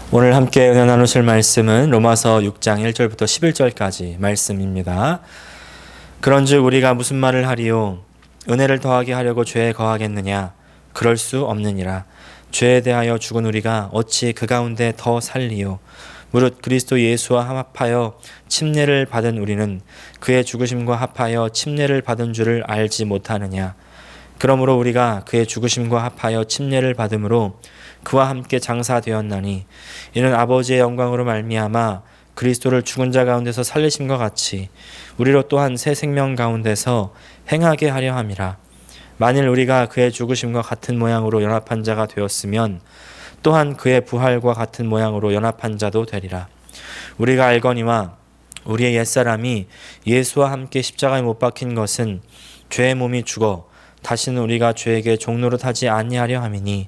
오늘 함께 은혜 나누실 말씀은 로마서 6장 1절부터 11절까지 말씀입니다. 그런즉 우리가 무슨 말을 하리요? 은혜를 더하게 하려고 죄에 거하겠느냐? 그럴 수 없느니라. 죄에 대하여 죽은 우리가 어찌 그 가운데 더 살리요? 무릇 그리스도 예수와 합하여 침례를 받은 우리는 그의 죽으심과 합하여 침례를 받은 줄을 알지 못하느냐? 그러므로 우리가 그의 죽으심과 합하여 침례를 받음으로 그와 함께 장사되었나니 이는 아버지의 영광으로 말미암아 그리스도를 죽은 자 가운데서 살리심과 같이 우리로 또한 새 생명 가운데서 행하게 하려 함이라. 만일 우리가 그의 죽으심과 같은 모양으로 연합한 자가 되었으면 또한 그의 부활과 같은 모양으로 연합한 자도 되리라. 우리가 알거니와 우리의 옛사람이 예수와 함께 십자가에 못 박힌 것은 죄의 몸이 죽어 다시는 우리가 죄에게 종노릇하지 아니하려 함이니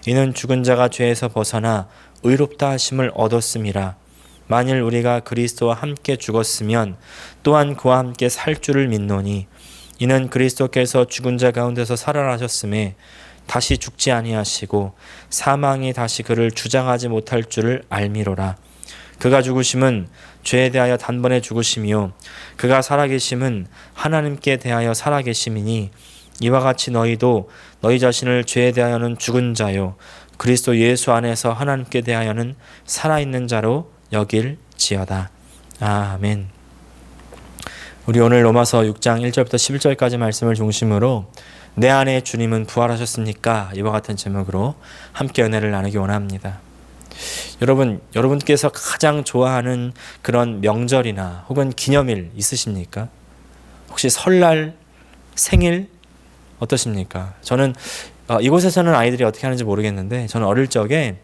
이는 죽은 자가 죄에서 벗어나 의롭다 하심을 얻었음이라. 만일 우리가 그리스도와 함께 죽었으면 또한 그와 함께 살 줄을 믿노니 이는 그리스도께서 죽은 자 가운데서 살아나셨음에 다시 죽지 아니하시고 사망이 다시 그를 주장하지 못할 줄을 알미로라. 그가 죽으심은 죄에 대하여 단번에 죽으심이요 그가 살아계심은 하나님께 대하여 살아계심이니 이와 같이 너희도 너희 자신을 죄에 대하여는 죽은 자요 그리스도 예수 안에서 하나님께 대하여는 살아있는 자로 여길지어다. 아멘. 우리 오늘 로마서 6장 1절부터 11절까지 말씀을 중심으로 내 안에 주님은 부활하셨습니까? 이와 같은 제목으로 함께 은혜를 나누기 원합니다. 여러분께서 가장 좋아하는 그런 명절이나 혹은 기념일 있으십니까? 혹시 설날, 생일 어떠십니까? 저는 이곳에서는 아이들이 어떻게 하는지 모르겠는데 저는 어릴 적에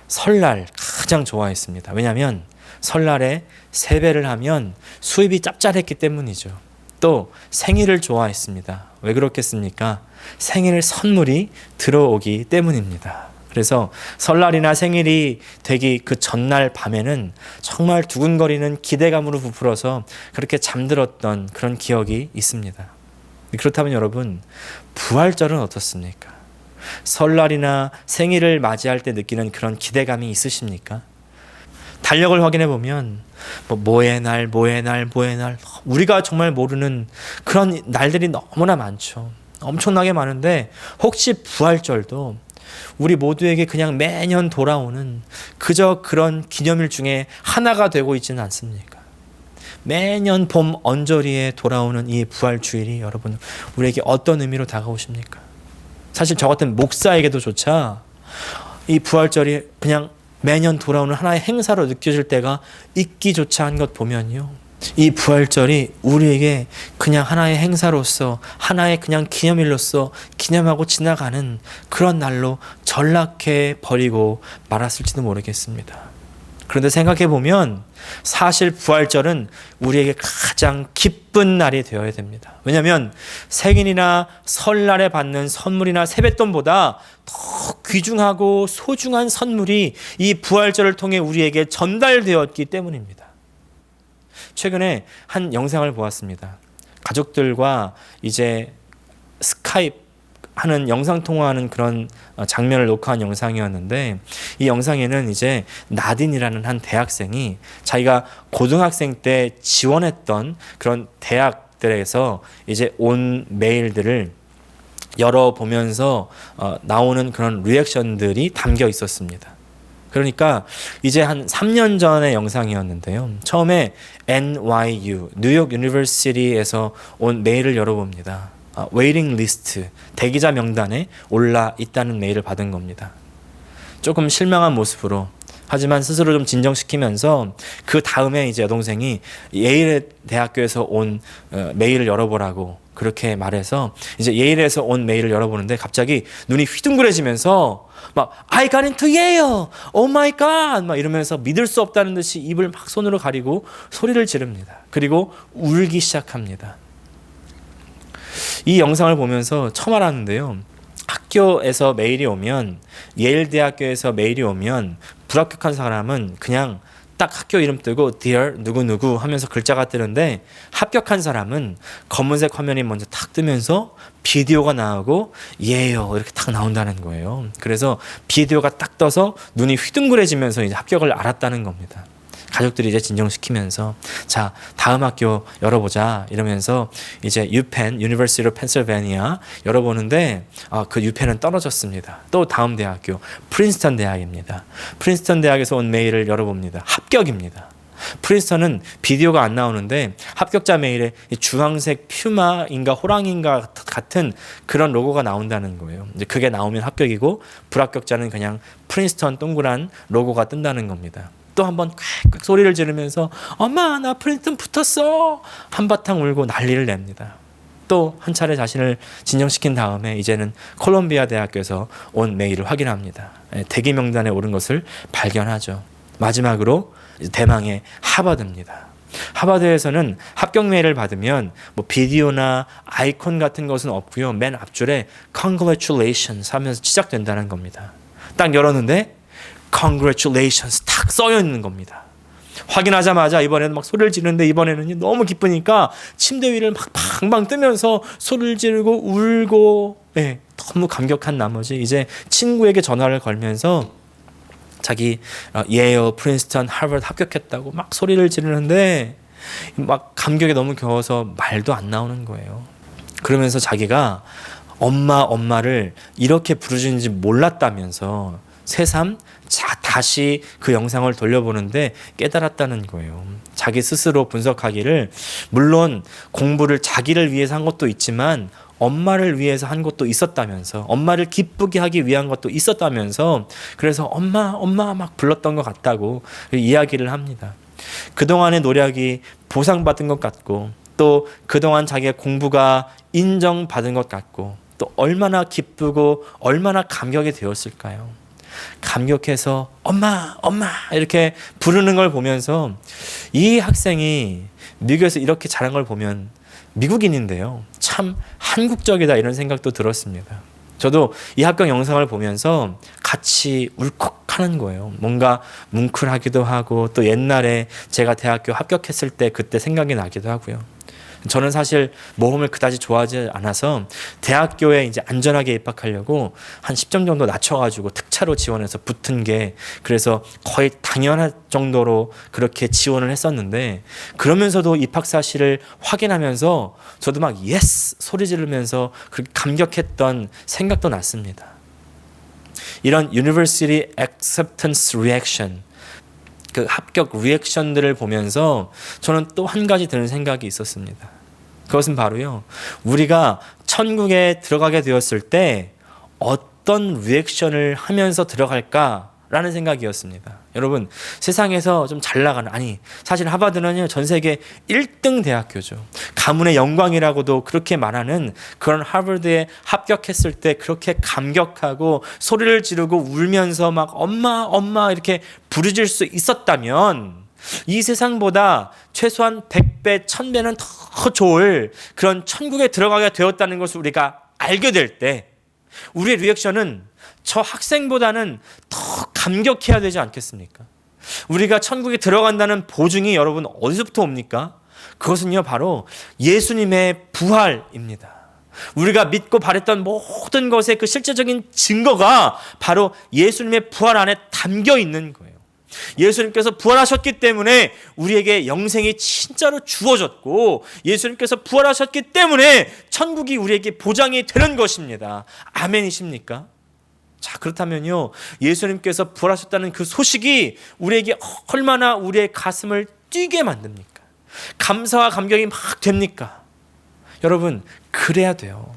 설날 가장 좋아했습니다. 왜냐하면 설날에 세배를 하면 수입이 짭짤했기 때문이죠. 또 생일을 좋아했습니다. 왜 그렇겠습니까? 생일 선물이 들어오기 때문입니다. 그래서 설날이나 생일이 되기 그 전날 밤에는 정말 두근거리는 기대감으로 부풀어서 그렇게 잠들었던 그런 기억이 있습니다. 그렇다면 여러분, 부활절은 어떻습니까? 설날이나 생일을 맞이할 때 느끼는 그런 기대감이 있으십니까? 달력을 확인해 보면 뭐의 날 우리가 정말 모르는 그런 날들이 너무나 많죠. 엄청나게 많은데 혹시 부활절도 우리 모두에게 그냥 매년 돌아오는 그저 그런 기념일 중에 하나가 되고 있지는 않습니까? 매년 봄 언저리에 돌아오는 이 부활주일이 여러분 우리에게 어떤 의미로 다가오십니까? 사실 저 같은 목사에게도 조차 이 부활절이 그냥 매년 돌아오는 하나의 행사로 느껴질 때가 있기조차 한 것 보면요, 이 부활절이 우리에게 그냥 하나의 행사로서 하나의 그냥 기념일로서 기념하고 지나가는 그런 날로 전락해 버리고 말았을지도 모르겠습니다. 그런데 생각해 보면 사실 부활절은 우리에게 가장 기쁜 날이 되어야 됩니다. 왜냐하면 생일이나 설날에 받는 선물이나 세뱃돈보다 더 귀중하고 소중한 선물이 이 부활절을 통해 우리에게 전달되었기 때문입니다. 최근에 한 영상을 보았습니다. 가족들과 이제 스카이프 하는 영상통화하는 그런 장면을 녹화한 영상이었는데, 이 영상에는 이제 나딘이라는 한 대학생이 자기가 고등학생 때 지원했던 그런 대학들에서 이제 온 메일들을 열어보면서 나오는 그런 리액션들이 담겨 있었습니다. 그러니까 이제 한 3년 전의 영상이었는데요. 처음에 NYU, 뉴욕 유니버시티에서 온 메일을 열어봅니다. 웨이팅 리스트, 대기자 명단에 올라 있다는 메일을 받은 겁니다. 조금 실망한 모습으로, 하지만 스스로 좀 진정시키면서 그 다음에 이제 여동생이 예일 대학교에서 온 메일을 열어보라고 그렇게 말해서 이제 예일에서 온 메일을 열어보는데 갑자기 눈이 휘둥그레지면서 막 I got into Yale, oh my god 막 이러면서 믿을 수 없다는 듯이 입을 막 손으로 가리고 소리를 지릅니다. 그리고 울기 시작합니다. 이 영상을 보면서 처음 알았는데요, 학교에서 메일이 오면, 예일 대학교에서 메일이 오면 불합격한 사람은 그냥 딱 학교 이름 뜨고 Dear 누구누구 하면서 글자가 뜨는데 합격한 사람은 검은색 화면이 먼저 탁 뜨면서 비디오가 나오고 예요 이렇게 딱 나온다는 거예요. 그래서 비디오가 딱 떠서 눈이 휘둥그레지면서 이제 합격을 알았다는 겁니다. 가족들이 이제 진정시키면서 자 다음 학교 열어보자 이러면서 이제 유펜 University of Pennsylvania 열어보는데 그 유펜은 떨어졌습니다. 또 다음 대학교 프린스턴 대학입니다. 프린스턴 대학에서 온 메일을 열어봅니다. 합격입니다. 프린스턴은 비디오가 안 나오는데 합격자 메일에 주황색 퓨마인가 호랑이인가 같은 그런 로고가 나온다는 거예요. 이제 그게 나오면 합격이고 불합격자는 그냥 프린스턴 동그란 로고가 뜬다는 겁니다. 또 한 번 꽥꽥 소리를 지르면서 엄마 나 프린스턴 붙었어 한바탕 울고 난리를 냅니다. 또 한 차례 자신을 진정시킨 다음에 이제는 콜롬비아 대학교에서 온 메일을 확인합니다. 대기 명단에 오른 것을 발견하죠. 마지막으로 대망의 하버드입니다. 하버드에서는 합격 메일을 받으면 뭐 비디오나 아이콘 같은 것은 없고요. 맨 앞줄에 Congratulations 하면서 시작된다는 겁니다. 딱 열었는데 Congratulations 딱 써여 있는 겁니다. 확인하자마자 이번에는 막 소리를 지르는데 이번에는 너무 기쁘니까 침대 위를 막 방방 뜨면서 소리를 지르고 울고 너무 감격한 나머지 이제 친구에게 전화를 걸면서 자기 예어, 프린스턴, 하버드 합격했다고 막 소리를 지르는데 막 감격에 너무 겨워서 말도 안 나오는 거예요. 그러면서 자기가 엄마를 이렇게 부르시는지 몰랐다면서 새삼 다시 그 영상을 돌려보는데 깨달았다는 거예요. 자기 스스로 분석하기를 물론 공부를 자기를 위해서 한 것도 있지만 엄마를 위해서 한 것도 있었다면서 엄마를 기쁘게 하기 위한 것도 있었다면서 그래서 엄마 막 불렀던 것 같다고 이야기를 합니다. 그동안의 노력이 보상받은 것 같고 또 그동안 자기의 공부가 인정받은 것 같고 또 얼마나 기쁘고 얼마나 감격이 되었을까요? 감격해서 엄마 이렇게 부르는 걸 보면서 이 학생이 미국에서 이렇게 잘한 걸 보면 미국인인데요. 참 한국적이다 이런 생각도 들었습니다. 저도 이 합격 영상을 보면서 같이 울컥하는 거예요. 뭔가 뭉클하기도 하고 또 옛날에 제가 대학교 합격했을 때 그때 생각이 나기도 하고요. 저는 사실 모험을 그다지 좋아하지 않아서 대학교에 이제 안전하게 입학하려고 한 10점 정도 낮춰가지고 특차로 지원해서 붙은 게 그래서 거의 당연할 정도로 그렇게 지원을 했었는데 그러면서도 입학 사실을 확인하면서 저도 막 예스 소리 지르면서 그렇게 감격했던 생각도 났습니다. 이런 University Acceptance Reaction 그 합격 리액션들을 보면서 저는 또 한 가지 드는 생각이 있었습니다. 그것은 바로요. 우리가 천국에 들어가게 되었을 때 어떤 리액션을 하면서 들어갈까라는 생각이었습니다. 여러분 세상에서 좀 잘 나가는 사실 하버드는요 전 세계 1등 대학교죠. 가문의 영광이라고도 그렇게 말하는 그런 하버드에 합격했을 때 그렇게 감격하고 소리를 지르고 울면서 막 엄마 이렇게 부르질 수 있었다면 이 세상보다 최소한 100배 1000배는 더 좋을 그런 천국에 들어가게 되었다는 것을 우리가 알게 될 때 우리의 리액션은 저 학생보다는 더 감격해야 되지 않겠습니까? 우리가 천국에 들어간다는 보증이 여러분 어디서부터 옵니까? 그것은요 바로 예수님의 부활입니다. 우리가 믿고 바랬던 모든 것의 그 실제적인 증거가 바로 예수님의 부활 안에 담겨 있는 거예요. 예수님께서 부활하셨기 때문에 우리에게 영생이 진짜로 주어졌고 예수님께서 부활하셨기 때문에 천국이 우리에게 보장이 되는 것입니다. 아멘이십니까? 자 그렇다면요 예수님께서 부활하셨다는 그 소식이 우리에게 얼마나 우리의 가슴을 뛰게 만듭니까? 감사와 감격이 막 됩니까? 여러분 그래야 돼요.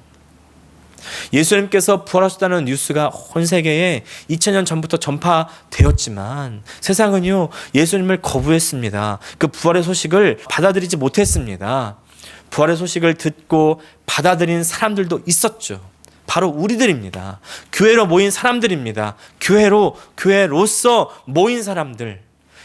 예수님께서 부활하셨다는 뉴스가 온 세계에 2000년 전부터 전파되었지만 세상은요 예수님을 거부했습니다. 그 부활의 소식을 받아들이지 못했습니다. 부활의 소식을 듣고 받아들인 사람들도 있었죠. 바로 우리들입니다. 교회로 모인 사람들입니다. 교회로서 모인 사람들,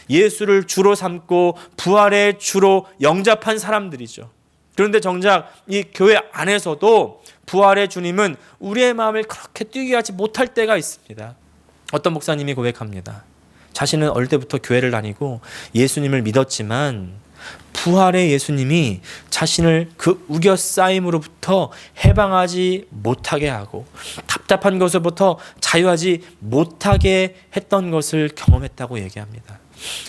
예수를 주로 삼고 부활의 주로 영접한 사람들이죠. 그런데 정작 이 교회 안에서도 부활의 주님은 우리의 마음을 그렇게 뛰게 하지 못할 때가 있습니다. 어떤 목사님이 고백합니다. 자신은 어릴 때부터 교회를 다니고 예수님을 믿었지만 부활의 예수님이 자신을 그 우겨싸임으로부터 해방하지 못하게 하고 답답한 것으로부터 자유하지 못하게 했던 것을 경험했다고 얘기합니다.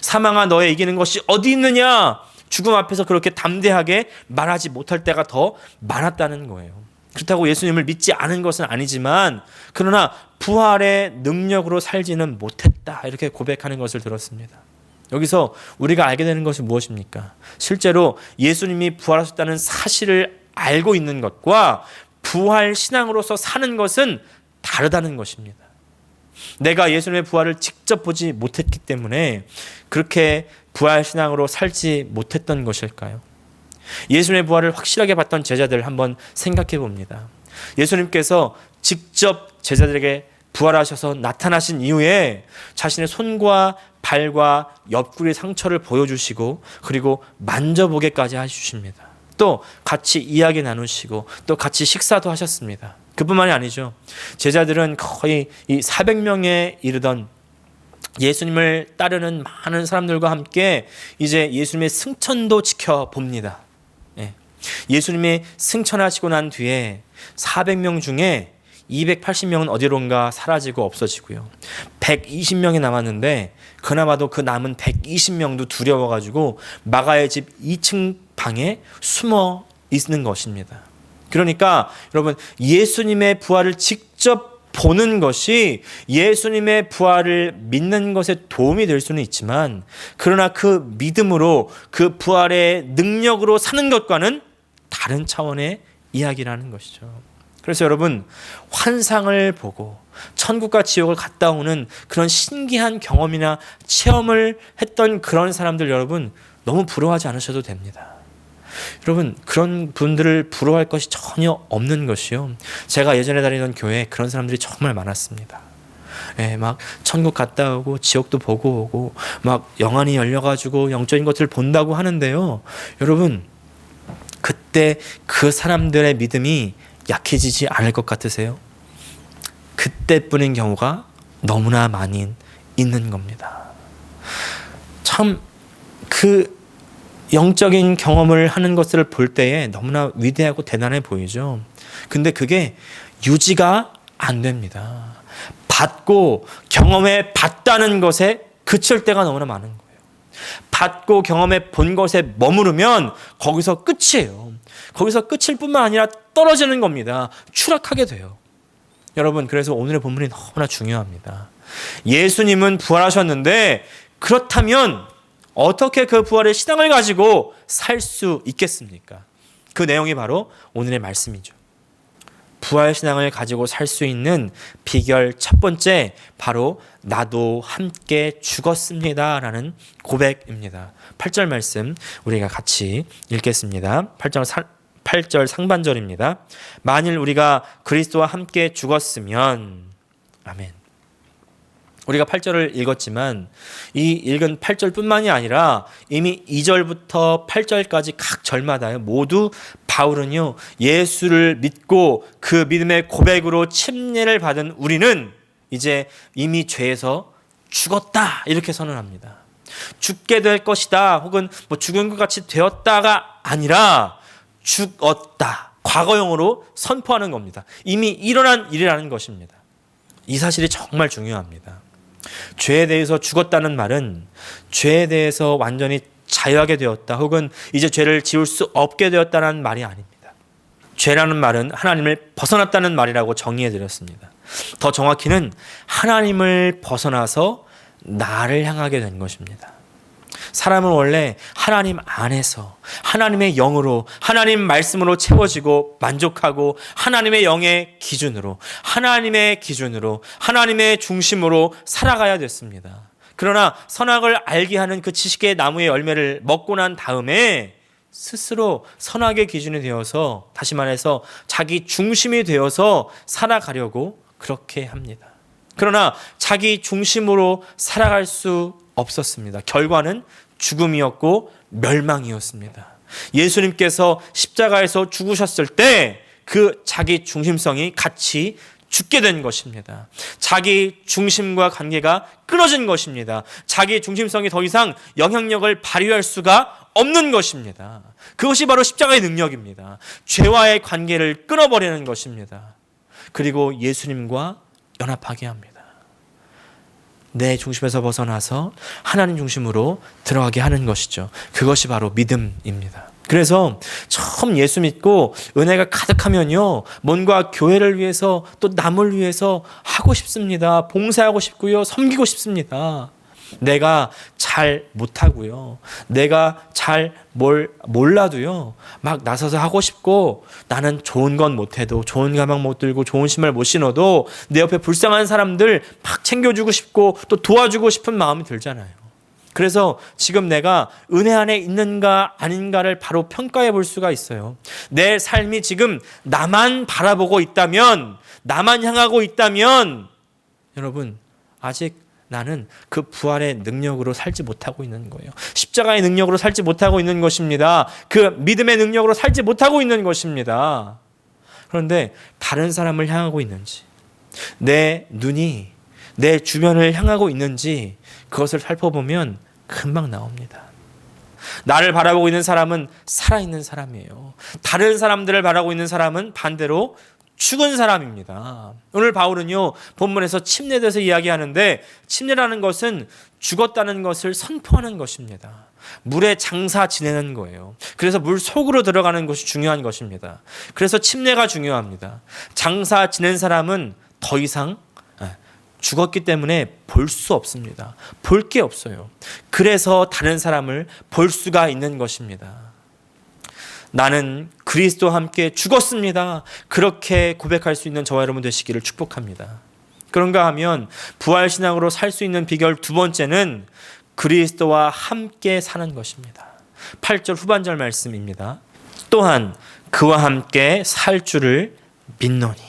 사망아 너의 이기는 것이 어디 있느냐? 죽음 앞에서 그렇게 담대하게 말하지 못할 때가 더 많았다는 거예요. 그렇다고 예수님을 믿지 않은 것은 아니지만 그러나 부활의 능력으로 살지는 못했다 이렇게 고백하는 것을 들었습니다. 여기서 우리가 알게 되는 것이 무엇입니까? 실제로 예수님이 부활하셨다는 사실을 알고 있는 것과 부활 신앙으로서 사는 것은 다르다는 것입니다. 내가 예수님의 부활을 직접 보지 못했기 때문에 그렇게 부활 신앙으로 살지 못했던 것일까요? 예수님의 부활을 확실하게 봤던 제자들 한번 생각해 봅니다. 예수님께서 직접 제자들에게 부활하셔서 나타나신 이후에 자신의 손과 발과 옆구리 상처를 보여주시고 그리고 만져보게까지 해주십니다. 또 같이 이야기 나누시고 또 같이 식사도 하셨습니다. 그뿐만이 아니죠. 제자들은 거의 이 400명에 이르던 예수님을 따르는 많은 사람들과 함께 이제 예수님의 승천도 지켜봅니다. 예수님이 승천하시고 난 뒤에 400명 중에 280명은 어디론가 사라지고 없어지고요. 120명이 남았는데 그나마도 그 남은 120명도 두려워가지고 마가의 집 2층 방에 숨어 있는 것입니다. 그러니까 여러분 예수님의 부활을 직접 보는 것이 예수님의 부활을 믿는 것에 도움이 될 수는 있지만 그러나 그 믿음으로 그 부활의 능력으로 사는 것과는 다른 차원의 이야기라는 것이죠. 그래서 여러분 환상을 보고 천국과 지옥을 갔다 오는 그런 신기한 경험이나 체험을 했던 그런 사람들 여러분 너무 부러워하지 않으셔도 됩니다. 여러분 그런 분들을 부러워할 것이 전혀 없는 것이요. 제가 예전에 다니던 교회에 그런 사람들이 정말 많았습니다. 막 천국 갔다 오고 지옥도 보고 오고 막 영안이 열려가지고 영적인 것들을 본다고 하는데요. 여러분 그때 그 사람들의 믿음이 약해지지 않을 것 같으세요? 그때뿐인 경우가 너무나 많이 있는 겁니다. 참 그 영적인 경험을 하는 것을 볼 때에 너무나 위대하고 대단해 보이죠. 근데 그게 유지가 안 됩니다. 받고 경험해 봤다는 것에 그칠 때가 너무나 많은 거예요. 받고 경험해 본 것에 머무르면 거기서 끝이에요. 거기서 끝일 뿐만 아니라 떨어지는 겁니다. 추락하게 돼요. 여러분 그래서 오늘의 본문이 너무나 중요합니다. 예수님은 부활하셨는데 그렇다면 어떻게 그 부활의 신앙을 가지고 살 수 있겠습니까? 그 내용이 바로 오늘의 말씀이죠. 부활 신앙을 가지고 살 수 있는 비결 첫 번째 바로 나도 함께 죽었습니다 라는 고백입니다. 8절 말씀 우리가 같이 읽겠습니다. 8절 상반절입니다. 만일 우리가 그리스도와 함께 죽었으면 아멘. 우리가 8절을 읽었지만 이 읽은 8절뿐만이 아니라 이미 2절부터 8절까지 각 절마다요 모두 바울은요 예수를 믿고 그 믿음의 고백으로 침례를 받은 우리는 이제 이미 죄에서 죽었다 이렇게 선언합니다. 죽게 될 것이다 혹은 뭐 죽은 것 같이 되었다가 아니라 죽었다 과거형으로 선포하는 겁니다. 이미 일어난 일이라는 것입니다. 이 사실이 정말 중요합니다. 죄에 대해서 죽었다는 말은 죄에 대해서 완전히 자유하게 되었다 혹은 이제 죄를 지을 수 없게 되었다는 말이 아닙니다. 죄라는 말은 하나님을 벗어났다는 말이라고 정의해 드렸습니다. 더 정확히는 하나님을 벗어나서 나를 향하게 된 것입니다. 사람은 원래 하나님 안에서 하나님의 영으로 하나님 말씀으로 채워지고 만족하고 하나님의 영의 기준으로 하나님의 중심으로 살아가야 됐습니다. 그러나 선악을 알게 하는 그 지식의 나무의 열매를 먹고 난 다음에 스스로 선악의 기준이 되어서 다시 말해서 자기 중심이 되어서 살아가려고 그렇게 합니다. 그러나 자기 중심으로 살아갈 수 없었습니다. 결과는 죽음이었고 멸망이었습니다. 예수님께서 십자가에서 죽으셨을 때 그 자기 중심성이 같이 죽게 된 것입니다. 자기 중심과 관계가 끊어진 것입니다. 자기 중심성이 더 이상 영향력을 발휘할 수가 없는 것입니다. 그것이 바로 십자가의 능력입니다. 죄와의 관계를 끊어버리는 것입니다. 그리고 예수님과 연합하게 합니다. 내 중심에서 벗어나서 하나님 중심으로 들어가게 하는 것이죠. 그것이 바로 믿음입니다. 그래서 처음 예수 믿고 은혜가 가득하면요, 뭔가 교회를 위해서 또 남을 위해서 하고 싶습니다. 봉사하고 싶고요, 섬기고 싶습니다. 내가 잘 못하고요, 내가 잘 몰라도요, 막 나서서 하고 싶고, 나는 좋은 건 못해도, 좋은 가방 못 들고 좋은 신발 못 신어도 내 옆에 불쌍한 사람들 막 챙겨주고 싶고 또 도와주고 싶은 마음이 들잖아요. 그래서 지금 내가 은혜 안에 있는가 아닌가를 바로 평가해 볼 수가 있어요. 내 삶이 지금 나만 바라보고 있다면, 나만 향하고 있다면, 여러분, 아직 나는 그 부활의 능력으로 살지 못하고 있는 거예요. 십자가의 능력으로 살지 못하고 있는 것입니다. 그 믿음의 능력으로 살지 못하고 있는 것입니다. 그런데 다른 사람을 향하고 있는지, 내 눈이 내 주변을 향하고 있는지 그것을 살펴보면 금방 나옵니다. 나를 바라보고 있는 사람은 살아있는 사람이에요. 다른 사람들을 바라보고 있는 사람은 반대로 죽은 사람입니다. 오늘 바울은요, 본문에서 침례에 대해서 이야기하는데, 침례라는 것은 죽었다는 것을 선포하는 것입니다. 물에 장사 지내는 거예요. 그래서 물 속으로 들어가는 것이 중요한 것입니다. 그래서 침례가 중요합니다. 장사 지낸 사람은 더 이상 죽었기 때문에 볼 수 없습니다. 볼 게 없어요. 그래서 다른 사람을 볼 수가 있는 것입니다. 나는 그리스도와 함께 죽었습니다. 그렇게 고백할 수 있는 저와 여러분 되시기를 축복합니다. 그런가 하면 부활신앙으로 살 수 있는 비결 두 번째는 그리스도와 함께 사는 것입니다. 8절 후반절 말씀입니다. 또한 그와 함께 살 줄을 믿노니.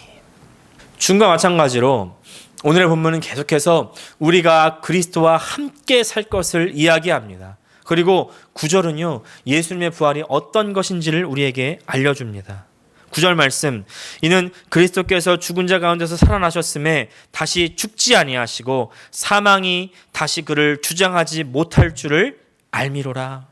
중과 마찬가지로 오늘의 본문은 계속해서 우리가 그리스도와 함께 살 것을 이야기합니다. 그리고 9절은요, 예수님의 부활이 어떤 것인지를 우리에게 알려줍니다. 9절 말씀, 이는 그리스도께서 죽은 자 가운데서 살아나셨음에 다시 죽지 아니하시고 사망이 다시 그를 주장하지 못할 줄을 알미로라.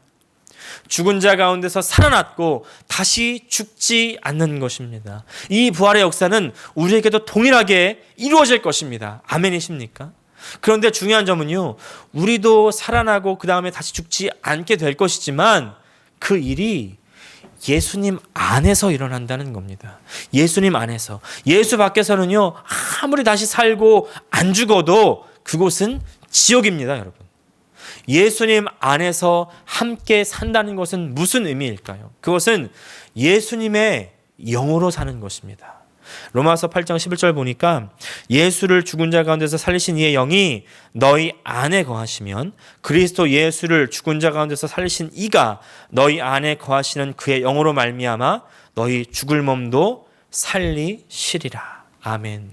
죽은 자 가운데서 살아났고 다시 죽지 않는 것입니다. 이 부활의 역사는 우리에게도 동일하게 이루어질 것입니다. 아멘이십니까? 그런데 중요한 점은요, 우리도 살아나고 그 다음에 다시 죽지 않게 될 것이지만 그 일이 예수님 안에서 일어난다는 겁니다. 예수님 안에서. 예수 밖에서는요, 아무리 다시 살고 안 죽어도 그곳은 지옥입니다, 여러분. 예수님 안에서 함께 산다는 것은 무슨 의미일까요? 그것은 예수님의 영으로 사는 것입니다. 로마서 8장 11절 보니까 예수를 죽은 자 가운데서 살리신 이의 영이 너희 안에 거하시면 그리스도 예수를 죽은 자 가운데서 살리신 이가 너희 안에 거하시는 그의 영으로 말미암아 너희 죽을 몸도 살리시리라. 아멘.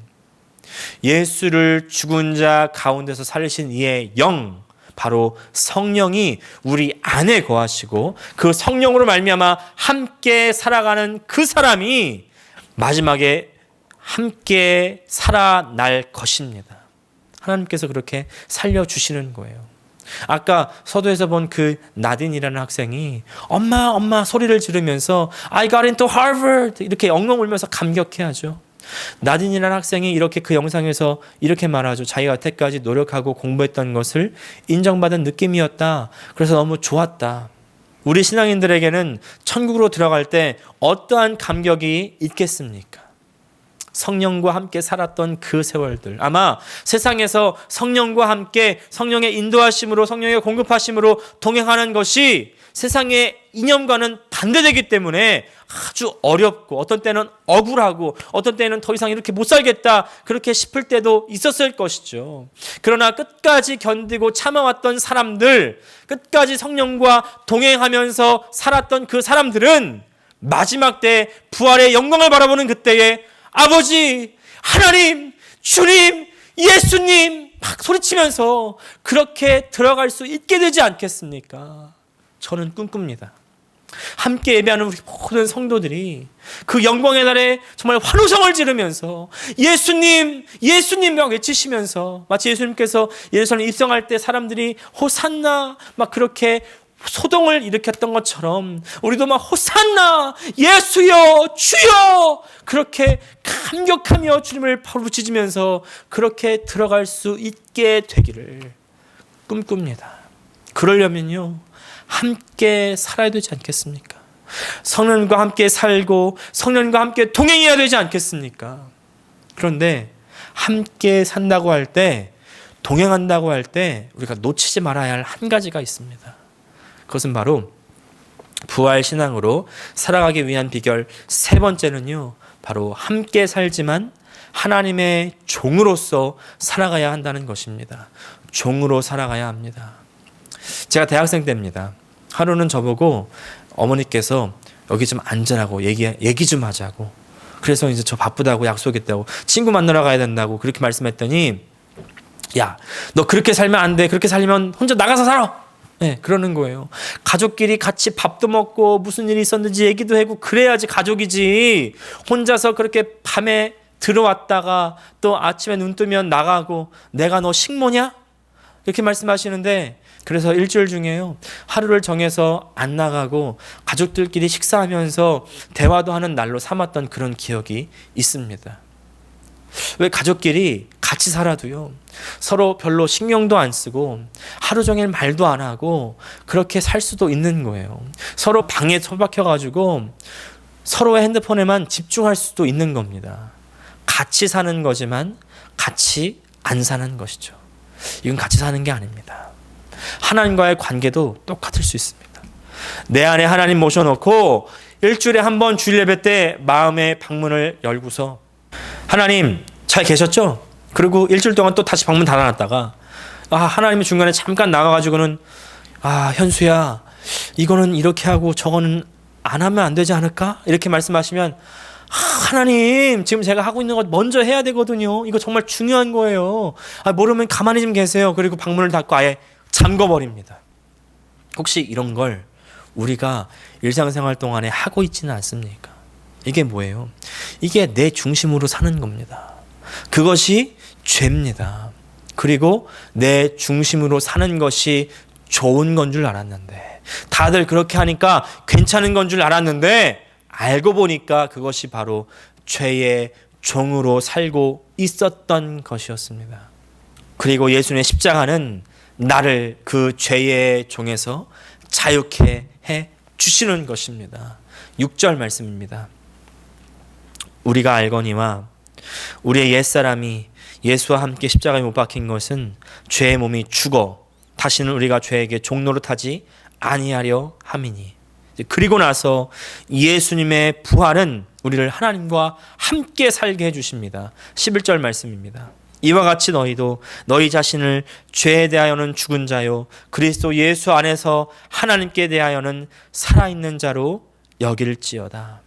예수를 죽은 자 가운데서 살리신 이의 영, 바로 성령이 우리 안에 거하시고 그 성령으로 말미암아 함께 살아가는 그 사람이 마지막에 함께 살아날 것입니다. 하나님께서 그렇게 살려주시는 거예요. 아까 서두에서 본 그 나딘이라는 학생이 엄마 소리를 지르면서 I got into Harvard 이렇게 엉엉 울면서 감격해하죠. 나딘이라는 학생이 이렇게 그 영상에서 이렇게 말하죠. 자기가 여태까지 노력하고 공부했던 것을 인정받은 느낌이었다. 그래서 너무 좋았다. 우리 신앙인들에게는 천국으로 들어갈 때 어떠한 감격이 있겠습니까? 성령과 함께 살았던 그 세월들. 아마 세상에서 성령과 함께 성령의 인도하심으로 성령의 공급하심으로 동행하는 것이 세상의 이념과는 반대되기 때문에 아주 어렵고 어떤 때는 억울하고 어떤 때는 더 이상 이렇게 못 살겠다 그렇게 싶을 때도 있었을 것이죠. 그러나 끝까지 견디고 참아왔던 사람들, 끝까지 성령과 동행하면서 살았던 그 사람들은 마지막 때 부활의 영광을 바라보는 그때에 아버지, 하나님, 주님, 예수님 막 소리치면서 그렇게 들어갈 수 있게 되지 않겠습니까? 저는 꿈꿉니다. 함께 예배하는 우리 모든 성도들이 그 영광의 날에 정말 환호성을 지르면서 예수님, 예수님 외치시면서, 마치 예수님께서 예루살렘 입성할 때 사람들이 호산나 막 그렇게 소동을 일으켰던 것처럼 우리도 막 호산나 예수여 주여 그렇게 감격하며 주님을 부르짖으면서 그렇게 들어갈 수 있게 되기를 꿈꿉니다. 그러려면요, 함께 살아야 되지 않겠습니까? 성령과 함께 살고 성령과 함께 동행해야 되지 않겠습니까? 그런데 함께 산다고 할 때, 동행한다고 할 때 우리가 놓치지 말아야 할 한 가지가 있습니다. 그것은 바로 부활 신앙으로 살아가기 위한 비결 세 번째는요, 바로 함께 살지만 하나님의 종으로서 살아가야 한다는 것입니다. 종으로 살아가야 합니다. 제가 대학생 때입니다. 하루는 저보고 어머니께서 여기 좀 앉으라고 얘기 좀 하자고, 그래서 이제 저 바쁘다고 약속했다고, 친구 만나러 가야 된다고 그렇게 말씀했더니, 야, 너 그렇게 살면 안 돼. 그렇게 살면 혼자 나가서 살아. 네, 그러는 거예요. 가족끼리 같이 밥도 먹고 무슨 일이 있었는지 얘기도 하고 그래야지 가족이지. 혼자서 그렇게 밤에 들어왔다가 또 아침에 눈 뜨면 나가고 내가 너 식모냐? 이렇게 말씀하시는데, 그래서 일주일 중에요, 하루를 정해서 안 나가고 가족들끼리 식사하면서 대화도 하는 날로 삼았던 그런 기억이 있습니다. 왜 가족끼리 같이 살아도요, 서로 별로 신경도 안 쓰고 하루 종일 말도 안 하고 그렇게 살 수도 있는 거예요. 서로 방에 처박혀가지고 서로의 핸드폰에만 집중할 수도 있는 겁니다. 같이 사는 거지만 같이 안 사는 것이죠. 이건 같이 사는 게 아닙니다. 하나님과의 관계도 똑같을 수 있습니다. 내 안에 하나님 모셔놓고 일주일에 한 번 주일 예배 때 마음의 방문을 열고서, 하나님 잘 계셨죠? 그리고 일주일 동안 또 다시 방문 닫아놨다가, 하나님이 중간에 잠깐 나가가지고는, 현수야, 이거는 이렇게 하고 저거는 안 하면 안 되지 않을까? 이렇게 말씀하시면, 하나님 지금 제가 하고 있는 것 먼저 해야 되거든요. 이거 정말 중요한 거예요. 모르면 가만히 좀 계세요. 그리고 방문을 닫고 아예 잠궈버립니다. 혹시 이런 걸 우리가 일상생활 동안에 하고 있지는 않습니까? 이게 뭐예요? 이게 내 중심으로 사는 겁니다. 그것이 죄입니다. 그리고 내 중심으로 사는 것이 좋은 건 줄 알았는데, 다들 그렇게 하니까 괜찮은 건 줄 알았는데, 알고 보니까 그것이 바로 죄의 종으로 살고 있었던 것이었습니다. 그리고 예수님의 십자가는 나를 그 죄의 종에서 자유케 해 주시는 것입니다. 6절 말씀입니다. 우리가 알거니와 우리의 옛사람이 예수와 함께 십자가에 못 박힌 것은 죄의 몸이 죽어 다시는 우리가 죄에게 종노릇하지 아니하려 함이니. 그리고 나서 예수님의 부활은 우리를 하나님과 함께 살게 해주십니다. 11절 말씀입니다. 이와 같이 너희도 너희 자신을 죄에 대하여는 죽은 자요 그리스도 예수 안에서 하나님께 대하여는 살아있는 자로 여길지어다.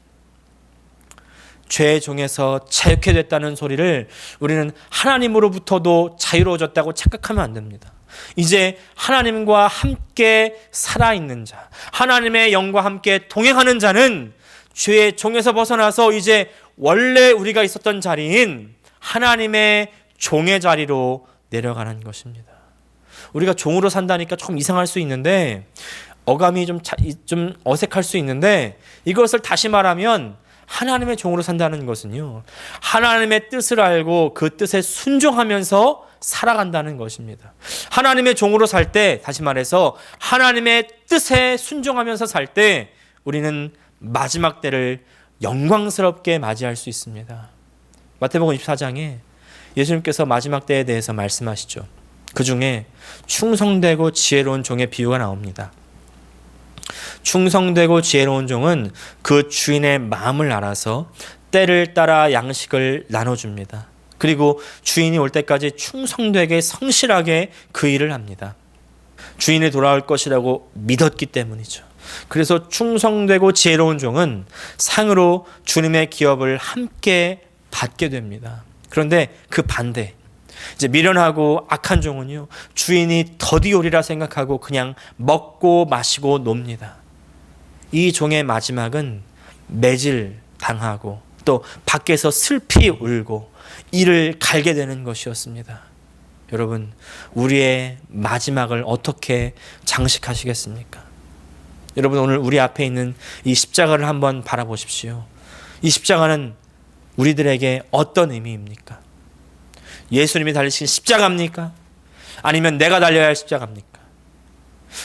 죄의 종에서 자유케 됐다는 소리를 우리는 하나님으로부터도 자유로워졌다고 착각하면 안 됩니다. 이제 하나님과 함께 살아있는 자, 하나님의 영과 함께 동행하는 자는 죄의 종에서 벗어나서 이제 원래 우리가 있었던 자리인 하나님의 종의 자리로 내려가는 것입니다. 우리가 종으로 산다니까 조금 이상할 수 있는데, 어감이 좀 어색할 수 있는데, 이것을 다시 말하면 하나님의 종으로 산다는 것은요, 하나님의 뜻을 알고 그 뜻에 순종하면서 살아간다는 것입니다. 하나님의 종으로 살 때, 다시 말해서 하나님의 뜻에 순종하면서 살 때 우리는 마지막 때를 영광스럽게 맞이할 수 있습니다. 마태복음 24장에 예수님께서 마지막 때에 대해서 말씀하시죠. 그 중에 충성되고 지혜로운 종의 비유가 나옵니다. 충성되고 지혜로운 종은 그 주인의 마음을 알아서 때를 따라 양식을 나눠줍니다. 그리고 주인이 올 때까지 충성되게 성실하게 그 일을 합니다. 주인이 돌아올 것이라고 믿었기 때문이죠. 그래서 충성되고 지혜로운 종은 상으로 주님의 기업을 함께 받게 됩니다. 그런데 그 반대, 이제 미련하고 악한 종은요, 주인이 더디 오리라 생각하고 그냥 먹고 마시고 놉니다. 이 종의 마지막은 매질 당하고 또 밖에서 슬피 울고 이를 갈게 되는 것이었습니다. 여러분, 우리의 마지막을 어떻게 장식하시겠습니까? 여러분, 오늘 우리 앞에 있는 이 십자가를 한번 바라보십시오. 이 십자가는 우리들에게 어떤 의미입니까? 예수님이 달리신 십자가입니까? 아니면 내가 달려야 할 십자가입니까?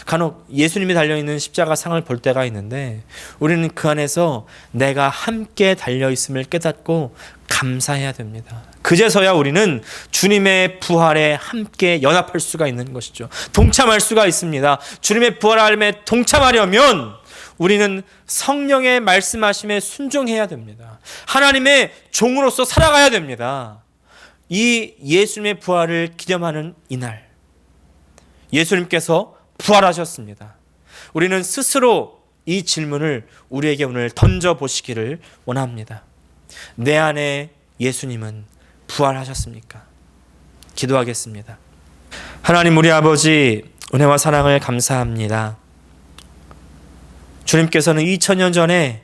간혹 예수님이 달려있는 십자가 상을 볼 때가 있는데 우리는 그 안에서 내가 함께 달려있음을 깨닫고 감사해야 됩니다. 그제서야 우리는 주님의 부활에 함께 연합할 수가 있는 것이죠. 동참할 수가 있습니다. 주님의 부활함에 동참하려면 우리는 성령의 말씀하심에 순종해야 됩니다. 하나님의 종으로서 살아가야 됩니다. 이 예수님의 부활을 기념하는 이날, 예수님께서 부활하셨습니다. 우리는 스스로 이 질문을 우리에게 오늘 던져보시기를 원합니다. 내 안에 예수님은 부활하셨습니까? 기도하겠습니다. 하나님, 우리 아버지, 은혜와 사랑을 감사합니다. 주님께서는 2000년 전에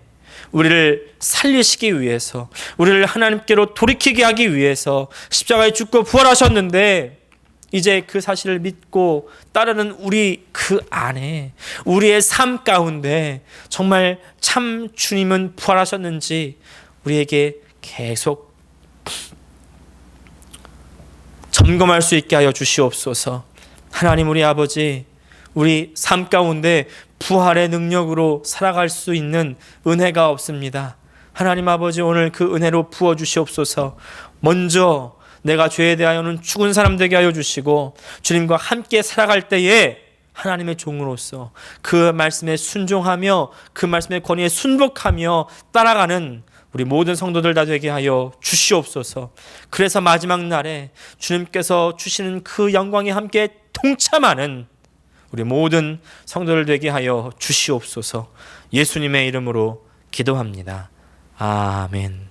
우리를 살리시기 위해서, 우리를 하나님께로 돌이키게 하기 위해서 십자가에 죽고 부활하셨는데, 이제 그 사실을 믿고 따르는 우리 그 안에, 우리의 삶 가운데 정말 참 주님은 부활하셨는지 우리에게 계속 점검할 수 있게 하여 주시옵소서. 하나님, 우리 아버지, 우리 삶 가운데 부활의 능력으로 살아갈 수 있는 은혜가 없습니다. 하나님 아버지, 오늘 그 은혜로 부어주시옵소서. 먼저 내가 죄에 대하여는 죽은 사람 되게 하여 주시고 주님과 함께 살아갈 때에 하나님의 종으로서 그 말씀에 순종하며 그 말씀의 권위에 순복하며 따라가는 우리 모든 성도들 다 되게 하여 주시옵소서. 그래서 마지막 날에 주님께서 주시는 그 영광에 함께 동참하는 우리 모든 성도들 되게 하여 주시옵소서. 예수님의 이름으로 기도합니다. 아멘.